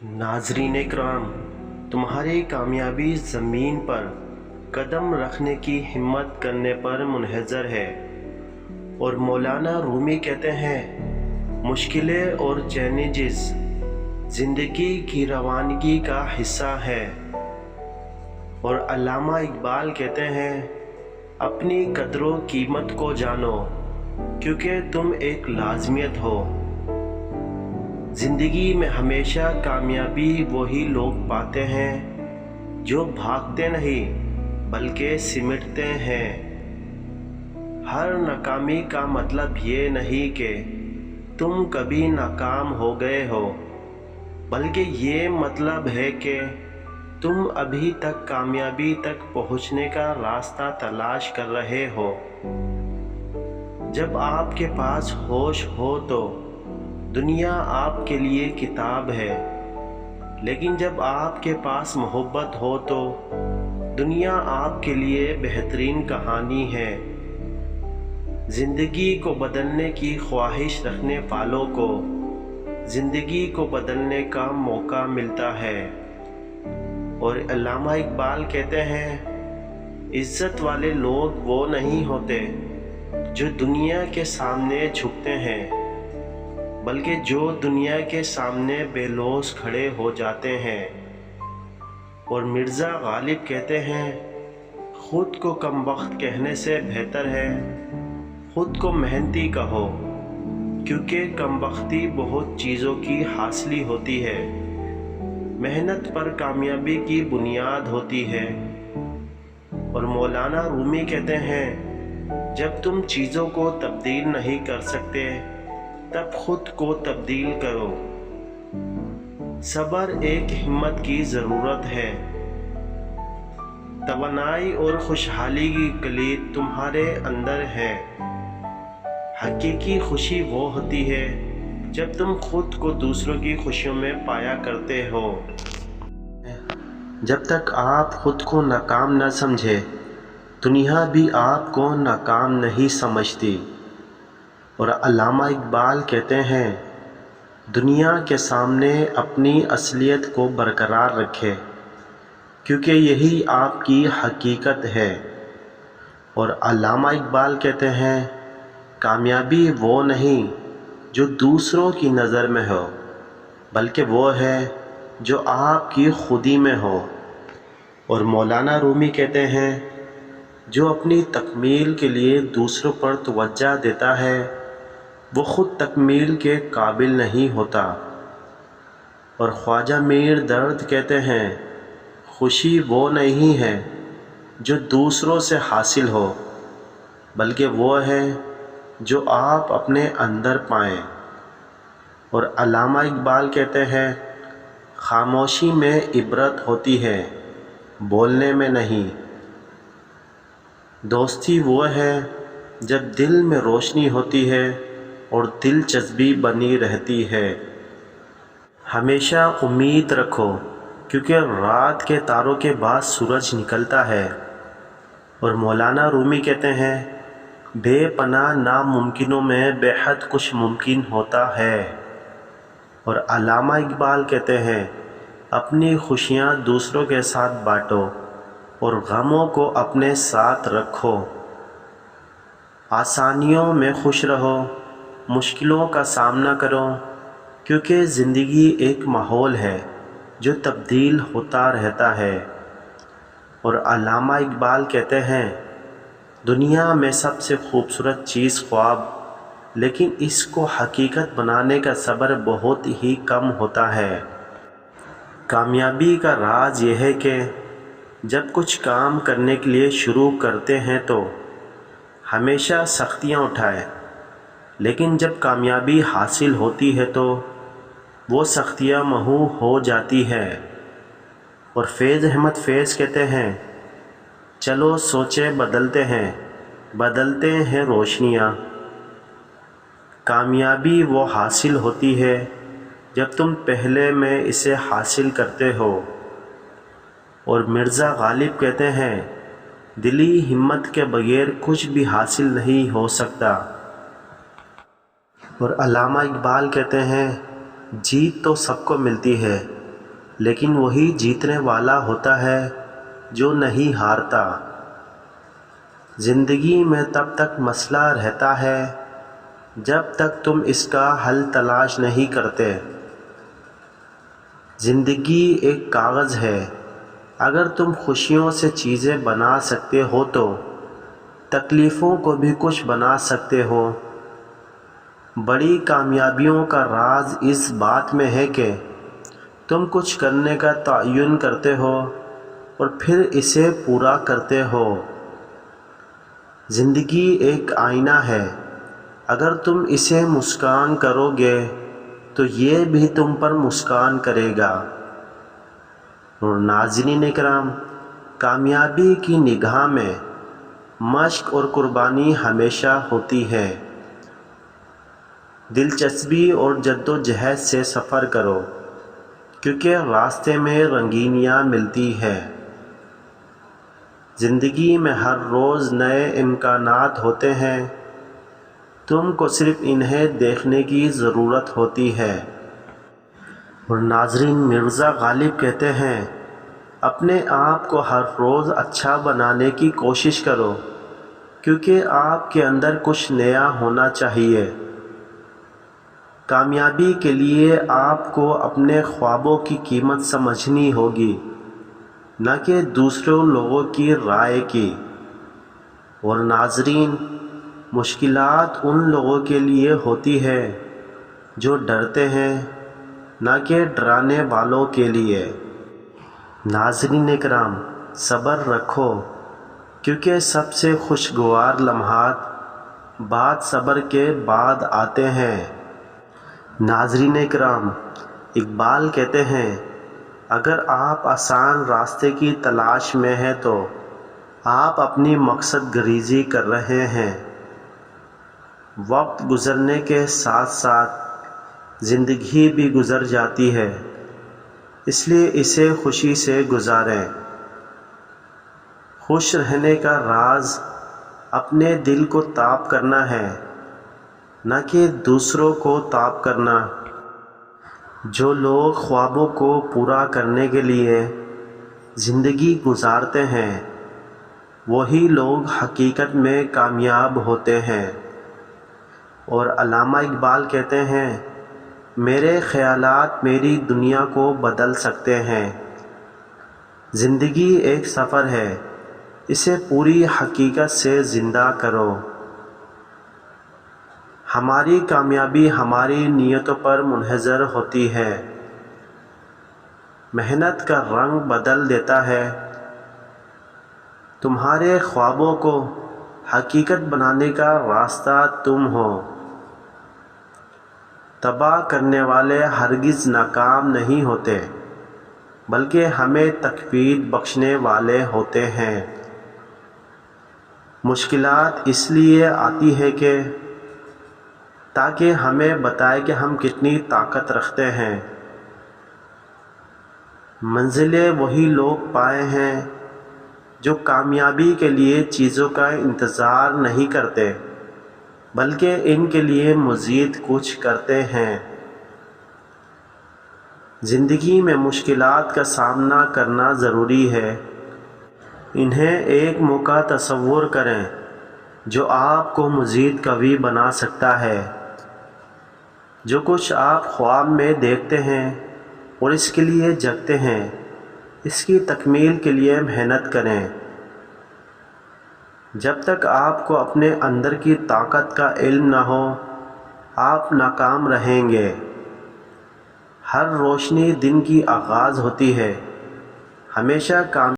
नाजरीन इकराम, तुम्हारी कामयाबी ज़मीन पर कदम रखने की हिम्मत करने पर मुनहसर है। और मौलाना रूमी कहते हैं, मुश्किलें और चैलेंजेस ज़िंदगी की रवानगी का हिस्सा है। और अल्लामा इकबाल कहते हैं, अपनी कदर व कीमत को जानो क्योंकि तुम एक लाजमियत हो। ज़िंदगी में हमेशा कामयाबी वही लोग पाते हैं जो भागते नहीं बल्कि सिमटते हैं। हर नाकामी का मतलब ये नहीं कि तुम कभी नाकाम हो गए हो, बल्कि ये मतलब है कि तुम अभी तक कामयाबी तक पहुंचने का रास्ता तलाश कर रहे हो। जब आपके पास होश हो तो दुनिया आपके लिए किताब है, लेकिन जब आपके पास मोहब्बत हो तो दुनिया आपके लिए बेहतरीन कहानी है। ज़िंदगी को बदलने की ख्वाहिश रखने वालों को ज़िंदगी को बदलने का मौका मिलता है। और अल्लामा इकबाल कहते हैं, इज़्ज़त वाले लोग वो नहीं होते जो दुनिया के सामने झुकते हैं, बल्कि जो दुनिया के सामने बेलौस खड़े हो जाते हैं। और मिर्ज़ा गालिब कहते हैं, ख़ुद को कमबख्त कहने से बेहतर है ख़ुद को मेहनती कहो, क्योंकि कमबख्ती बहुत चीज़ों की हासिली होती है। मेहनत पर कामयाबी की बुनियाद होती है। और मौलाना रूमी कहते हैं, जब तुम चीज़ों को तब्दील नहीं कर सकते तब खुद को तब्दील करो। सब्र एक हिम्मत की ज़रूरत है। तवानाई और खुशहाली की कलीद तुम्हारे अंदर है। हकीकी खुशी वो होती है जब तुम खुद को दूसरों की खुशियों में पाया करते हो। जब तक आप खुद को नाकाम न समझे, दुनिया भी आपको नाकाम नहीं समझती। और अल्लामा इकबाल कहते हैं, दुनिया के सामने अपनी असलियत को बरकरार रखें, क्योंकि यही आपकी हकीकत है। और अल्लामा इकबाल कहते हैं, कामयाबी वो नहीं जो दूसरों की नज़र में हो, बल्कि वो है जो आपकी खुदी में हो। और मौलाना रूमी कहते हैं, जो अपनी तकमील के लिए दूसरों पर तवज्जो देता है वो ख़ुद तकमील के काबिल नहीं होता। और ख्वाजा मीर दर्द कहते हैं, खुशी वो नहीं है जो दूसरों से हासिल हो, बल्कि वो है जो आप अपने अंदर पाएं। और अल्लामा इकबाल कहते हैं, खामोशी में इबरत होती है, बोलने में नहीं। दोस्ती वो है जब दिल में रोशनी होती है और दिलचस्पी बनी रहती है। हमेशा उम्मीद रखो, क्योंकि रात के तारों के बाद सूरज निकलता है। और मौलाना रूमी कहते हैं, बेपनाह नामुमकिनों में बेहद कुछ मुमकिन होता है। और अल्लामा इकबाल कहते हैं, अपनी खुशियाँ दूसरों के साथ बांटो और गमों को अपने साथ रखो। आसानियों में खुश रहो, मुश्किलों का सामना करो, क्योंकि ज़िंदगी एक माहौल है जो तब्दील होता रहता है। और अल्लामा इकबाल कहते हैं, दुनिया में सबसे खूबसूरत चीज़ ख्वाब, लेकिन इसको हकीकत बनाने का सब्र बहुत ही कम होता है। कामयाबी का राज यह है कि जब कुछ काम करने के लिए शुरू करते हैं तो हमेशा सख्तियाँ उठाएं, लेकिन जब कामयाबी हासिल होती है तो वो सख्तियाँ महू हो जाती है। और फैज़ अहमद फैज़ कहते हैं, चलो सोचें बदलते हैं रोशनियाँ। कामयाबी वो हासिल होती है जब तुम पहले में इसे हासिल करते हो। और मिर्ज़ा गालिब कहते हैं, दिली हिम्मत के बगैर कुछ भी हासिल नहीं हो सकता। और अल्लामा इकबाल कहते हैं, जीत तो सबको मिलती है, لیکن وہی جیتنے والا ہوتا ہے جو نہیں ہارتا۔ زندگی میں تب تک مسئلہ رہتا ہے جب تک تم اس کا حل تلاش نہیں کرتے۔ زندگی ایک کاغذ ہے، اگر تم خوشیوں سے چیزیں بنا سکتے ہو تو تکلیفوں کو بھی کچھ بنا سکتے ہو۔ بڑی کامیابیوں کا راز اس بات میں ہے کہ تم کچھ کرنے کا تعین کرتے ہو اور پھر اسے پورا کرتے ہو۔ زندگی ایک آئینہ ہے، اگر تم اسے مسکان کرو گے تو یہ بھی تم پر مسکان کرے گا۔ اور ناظرین کرام، کامیابی کی نگاہ میں مشق اور قربانی ہمیشہ ہوتی ہے۔ دلچسپی اور جد و جہد سے سفر کرو، کیونکہ راستے میں رنگینیاں ملتی ہے۔ زندگی میں ہر روز نئے امکانات ہوتے ہیں، تم کو صرف انہیں دیکھنے کی ضرورت ہوتی ہے۔ اور ناظرین، مرزا غالب کہتے ہیں، اپنے آپ کو ہر روز اچھا بنانے کی کوشش کرو، کیونکہ آپ کے اندر کچھ نیا ہونا چاہیے۔ کامیابی کے لیے آپ کو اپنے خوابوں کی قیمت سمجھنی ہوگی، نہ کہ دوسروں لوگوں کی رائے کی۔ اور ناظرین، مشکلات ان لوگوں کے لیے ہوتی ہے جو ڈرتے ہیں، نہ کہ ڈرانے والوں کے لیے۔ ناظرین کرام، صبر رکھو، کیونکہ سب سے خوشگوار لمحات بعد صبر کے بعد آتے ہیں۔ ناظرین کرام، اقبال کہتے ہیں، اگر آپ آسان راستے کی تلاش میں ہیں تو آپ اپنی مقصد گریزی کر رہے ہیں۔ وقت گزرنے کے ساتھ ساتھ زندگی بھی گزر جاتی ہے، اس لیے اسے خوشی سے گزاریں۔ خوش رہنے کا راز اپنے دل کو تاب کرنا ہے، نہ کہ دوسروں کو تاب کرنا۔ جو لوگ خوابوں کو پورا کرنے کے لیے زندگی گزارتے ہیں، وہی لوگ حقیقت میں کامیاب ہوتے ہیں۔ اور علامہ اقبال کہتے ہیں، میرے خیالات میری دنیا کو بدل سکتے ہیں۔ زندگی ایک سفر ہے، اسے پوری حقیقت سے زندہ کرو۔ ہماری کامیابی ہماری نیتوں پر منحصر ہوتی ہے۔ محنت کا رنگ بدل دیتا ہے۔ تمہارے خوابوں کو حقیقت بنانے کا راستہ تم ہو۔ تباہ کرنے والے ہرگز ناکام نہیں ہوتے، بلکہ ہمیں تثبیت بخشنے والے ہوتے ہیں۔ مشکلات اس لیے آتی ہے کہ تاکہ ہمیں بتائے کہ ہم کتنی طاقت رکھتے ہیں۔ منزلیں وہی لوگ پائے ہیں جو کامیابی کے لیے چیزوں کا انتظار نہیں کرتے، بلکہ ان کے لیے مزید کچھ کرتے ہیں۔ زندگی میں مشکلات کا سامنا کرنا ضروری ہے۔ انہیں ایک موقع تصور کریں جو آپ کو مزید قوی بنا سکتا ہے۔ جو کچھ آپ خواب میں دیکھتے ہیں اور اس کے لیے جگتے ہیں، اس کی تکمیل کے لیے محنت کریں۔ جب تک آپ کو اپنے اندر کی طاقت کا علم نہ ہو، آپ ناکام رہیں گے۔ ہر روشنی دن کی آغاز ہوتی ہے، ہمیشہ